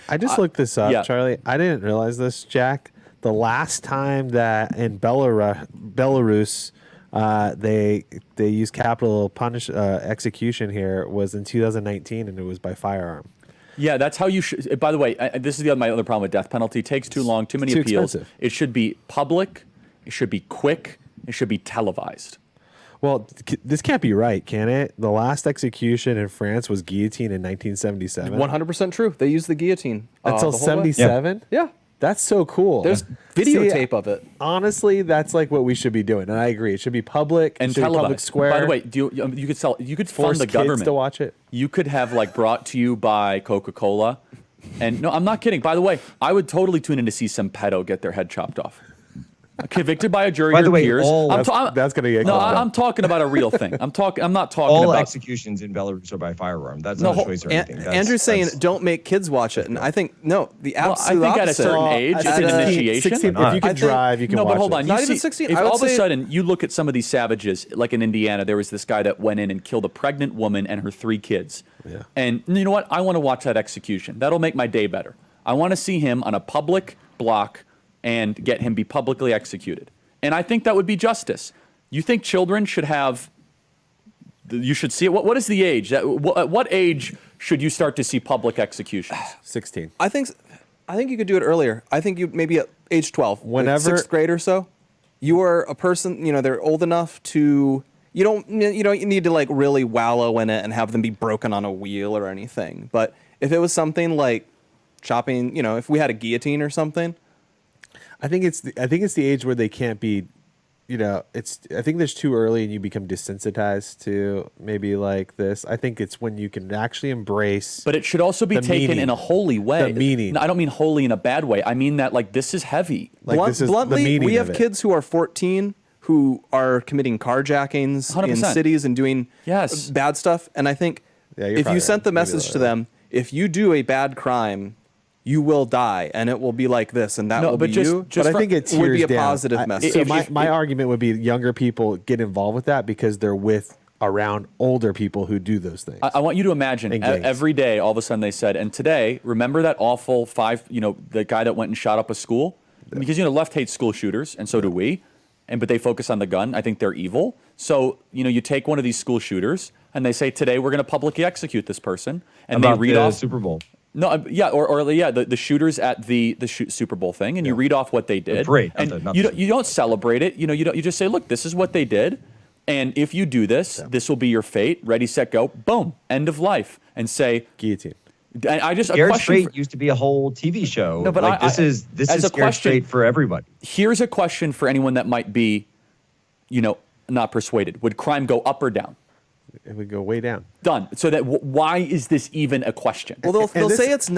I just looked this up, yeah. Charlie. I didn't realize this, Jack. The last time that in Belarus they used capital execution here was in 2019, and it was by firearm. Yeah, that's how you should. By the way, this is my other problem with death penalty. It takes too long, too many Too appeals. expensive. It should be public. It should be quick. It should be televised. Well, this can't be right, can it? The last execution in France was guillotine in 1977. 100% true. They used the guillotine Until the whole way. 77? Yeah. That's so cool. There's videotape of it. Honestly, that's like what we should be doing, and I agree. It should be public And it should be public televised. square. By the way, you could sell. You could fund force the kids government to watch it. You could have like brought to you by Coca-Cola, and no, I'm not kidding. By the way, I would totally tune in to see some pedo get their head chopped off. Convicted by a jury By of the way, peers. that's gonna get no. closed. I'm talking about a real thing. I'm not talking All about executions in Belarus are by firearm. That's not a choice or anything. Andrew's saying don't make kids watch it, and I think no, the absolute I think at a opposite. certain age, it's an initiation. 16, if you can drive, you can No, watch but hold it. on. Not You even see, 16. If I would all of a say- sudden you look at some of these savages, like in Indiana, there was this guy that went in and killed a pregnant woman and her 3 kids. Yeah. And you know what? I want to watch that execution. That'll make my day better. I want to see him on a public block and get him be publicly executed. And I think that would be justice. You think children should have? You should see it. What is the age? At what age should you start to see public executions? 16. I think you could do it earlier. I think you maybe at age 12, Whenever- like 6th grade or so. You are a person, they're old enough to you don't need to like really wallow in it and have them be broken on a wheel or anything. But if it was something like chopping, if we had a guillotine or something, I think it's the age where they can't be, I think there's too early and you become desensitized to maybe like this. I think it's when you can actually embrace. But it should also be the taken meaning. in a holy way. The meaning. No, I don't mean holy in a bad way. I mean that like this is heavy. Like, this is the bluntly, meaning we have of it. kids who are 14 who are committing carjackings in 100%. cities and doing Yes. bad stuff. And I think Yeah, you're if probably you sent right. the Maybe message to like them, if you do a bad crime, you will die, and it will be like this, and that No, will but be just- you. just But I think it would be a tears down. positive message. So If- my argument would be younger people get involved with that because they're around older people who do those things. I want you to imagine And gangs. every day, all of a sudden they said, and today, remember that awful the guy that went and shot up a school? Because, left hates school shooters, and so do we. But they focus on the gun. I think they're evil. So, you take one of these school shooters, and they say, today we're going to publicly execute this person. And About they read the off Super Bowl. No, yeah, the shooters at the Super Bowl thing, and you read off what they did. parade, not and the- not you the- don't, you don't celebrate it. You just say, look, this is what they did, and if you do this, this will be your fate. Ready, set, go. Boom. End of life. And say Guillotine. and I just a Scared question. Straight used to be a whole TV show. No, but like, this is as a Scared question- Straight for everybody. Here's a question for anyone that might be, not persuaded. Would crime go up or down? It would go way down. Done. So that why is this even a question? Well, they'll this- say it's not.